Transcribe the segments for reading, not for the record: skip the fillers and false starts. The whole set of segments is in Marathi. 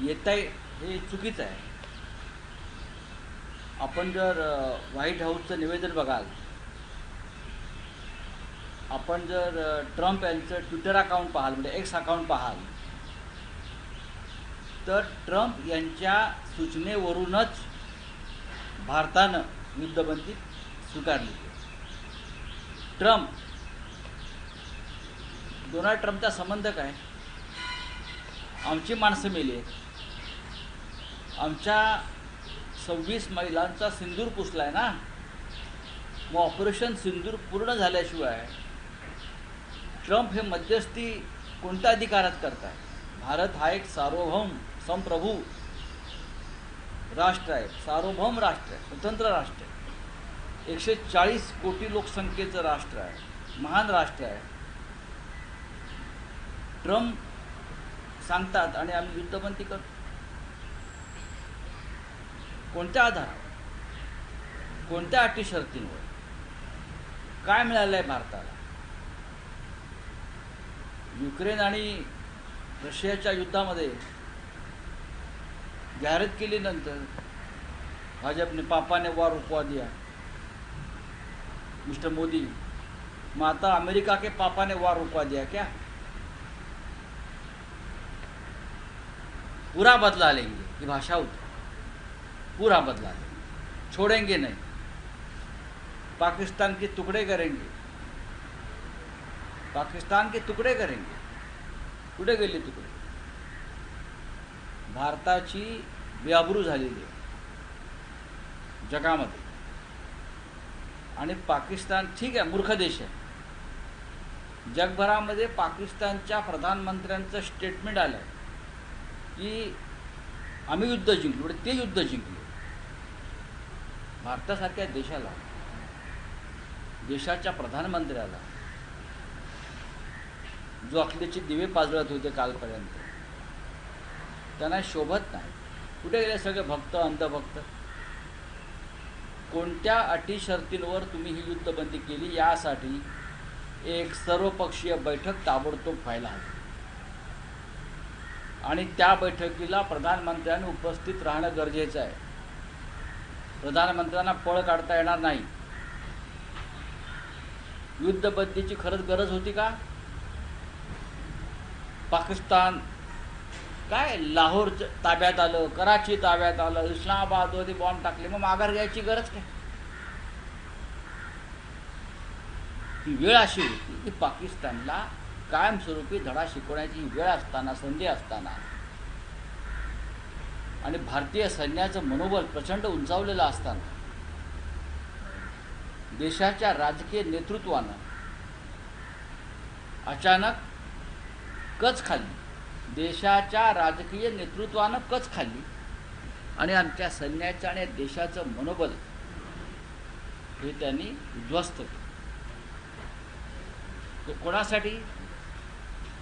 येत आहे हे चुकीचं आहे. आपण जर व्हाईट हाऊसचं निवेदन बघाल, आपण जर ट्रम्प यांचं ट्विटर अकाउंट पाहाल, म्हणजे एक्स अकाउंट पाहाल, तर ट्रम्प यांच्या सूचनेवरूनच भारतानं युद्धबंदी स्वीकारली. डोनाल्ड ट्रम्पचा संबंध काय? आमची माणसं मेली आहेत, आमच्या 26 महिलांचा सिंदूर पुसला आहे ना. मग ऑपरेशन सिंदूर पूर्ण झाल्याशिवाय ट्रम्प हे मध्यस्थी कोणत्या अधिकारात करताय? भारत हा एक सार्वभौम संप्रभू राष्ट्र आहे, सार्वभौम राष्ट्र आहे, स्वतंत्र राष्ट्र आहे, 140 कोटी लोकसंख्येचं राष्ट्र आहे, महान राष्ट्र आहे. ट्रम्प सांगतात आणि आम्ही युद्धबंदी करतो. कोणत्या आधारावर, कोणत्या अटी शर्तींवर? काय मिळालं आहे भारताला? युक्रेन आणि रशियाच्या युद्धामध्ये जाहिरात केल्यानंतर भाजपने पापाने वार रुकवा दिया, मिस्टर मोदी. मग आता अमेरिका के पापा ने वार रुकवा दिया क्या? पूरा बदला लेंगे, ये भाषा होती, पूरा बदला लेंगे, छोड़ेंगे नहीं, पाकिस्तान के टुकड़े करेंगे, पाकिस्तान के तुकडे करेंगे. कुठे गेले तुकडे? भारताची बेआबरू झालेली आहे जगामध्ये. आणि पाकिस्तान ठीक आहे, मूर्ख देश आहे. जगभरामध्ये पाकिस्तानच्या प्रधानमंत्र्यांचं स्टेटमेंट आलं आहे की आम्ही युद्ध जिंकलो, ते युद्ध जिंकले. भारतासारख्या देशाला, देशाच्या प्रधानमंत्र्याला जो अखिलेचे दिवे पाजळत होते कालपर्यंत, त्यांना शोभत नाही. कुठे गेले सगळे भक्त, अंधभक्त? कोणत्या अटी शर्तींवर तुम्ही ही युद्धबंदी केली यासाठी एक सर्वपक्षीय बैठक ताबडतोब व्हायला हवी. आणि त्या बैठकीला प्रधानमंत्र्यांनी उपस्थित राहणं गरजेचं आहे. प्रधानमंत्र्यांना पळ काढता येणार नाही. युद्धबंदीची खरंच गरज होती का? पाकिस्तान काय लाहोर ताब्यात आलं, कराची ताब्यात आलं, इस्लामाबादमध्ये बॉम्ब टाकले, मग माघार घ्यायची गरज काय? ही वेळ अशी होती की पाकिस्तानला कायमस्वरूपी धडा शिकवण्याची वेळ असताना, संधी असताना, आणि भारतीय सैन्याचं मनोबल प्रचंड उंचावलेलं असताना देशाच्या राजकीय नेतृत्वानं अचानक कच खाल्ली. देशाच्या राजकीय नेतृत्वानं कच खाल्ली आणि आमच्या सैन्याचं आणि देशाचं मनोबल हे त्यांनी उद्ध्वस्त केलं. तो कोणासाठी?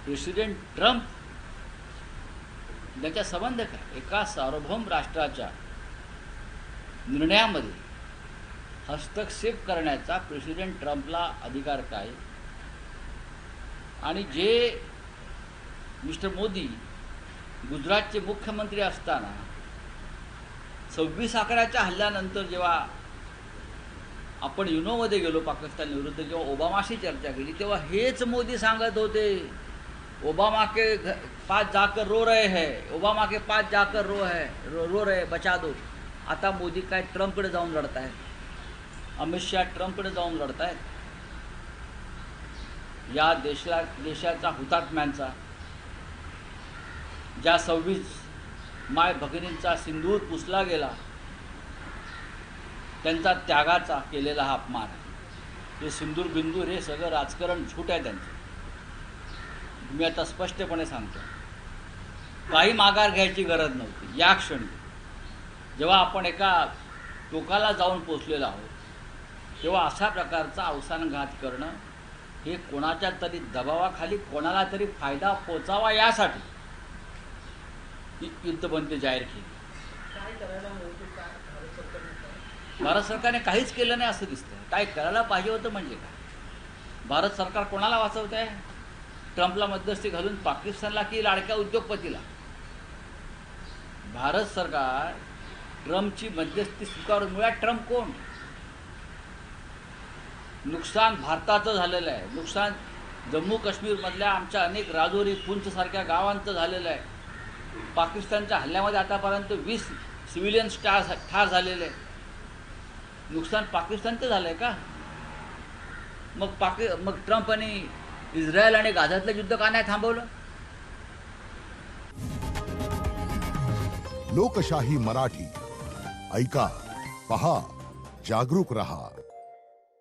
प्रेसिडेंट ट्रम्प त्याचा संबंध काय? एका सार्वभौम राष्ट्राच्या निर्णयामध्ये हस्तक्षेप करण्याचा प्रेसिडेंट ट्रम्पला अधिकार काय? आणि जे मिस्टर मोदी गुजरातचे मुख्यमंत्री असताना 26/11च्या हल्ल्यानंतर जेव्हा आपण युनोमध्ये गेलो पाकिस्तान विरुद्ध, जेव्हा ओबामाशी चर्चा केली, तेव्हा हेच मोदी सांगत होते, ओबामा के पास जाकर रो रहे हैं, ओबामा के पास जाकर रो रहे बचा दो. आता मोदी काय ट्रम्पकडे जाऊन लढत आहेत, अमित शहा ट्रम्पकडे जाऊन लढत आहेत. या देशाच्या हुतात्म्यांचा, ज्या 26 माय भगिनींचा सिंदूर पुसला गेला, त्यांचा त्यागाचा केलेला हा अपमान आहे. हे सिंदूर बिंदूर हे सगळं राजकारण झूट आहे त्यांचं. मी आता स्पष्टपणे सांगतो, काही माघार घ्यायची गरज नव्हती. या क्षणी जेव्हा आपण एका टोकाला जाऊन पोचलेलो आहोत, तेव्हा अशा प्रकारचा अवसानघात करणं हे कोणाच्या तरी दबावाखाली कोणाला तरी फायदा पोचावा यासाठी ही युद्धबंदी जाहीर केली. भारत सरकारने काहीच केलं नाही असं दिसतंय. काय करायला पाहिजे होतं म्हणजे काय? भारत सरकार कोणाला वाचवत आहे? ट्रम्पला मध्यस्थी घालून पाकिस्तानला की लाडक्या उद्योगपतीला? भारत सरकार ट्रम्पची मध्यस्थी स्वीकारून मुळात ट्रम्प कोण? नुकसान भारताचं झालेलं आहे, नुकसान जम्मू काश्मीरमधल्या आमच्या अनेक राजौरी पुंचसारख्या गावांचं झालेलं आहे. पाकिस्तानच्या हल्ल्यामध्ये आतापर्यंत 20 सिव्हिलियन्स ठार झालेले आहे. नुकसान पाकिस्तानचं झालं आहे का? मग ट्रम्प आणि इस्रायल आणि गाझातलं युद्ध का नाही थांबवलं? लोकशाही मराठी ऐका, पहा, जागरूक रहा.